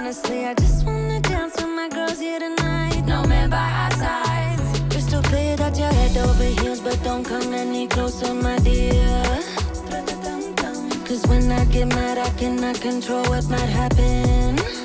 Honestly, I just wanna dance with my girls here tonight. No man by our sides. Crystal clear that you're head over heels, but don't come any closer, my dear. Cause when I get mad, I cannot control what might happen.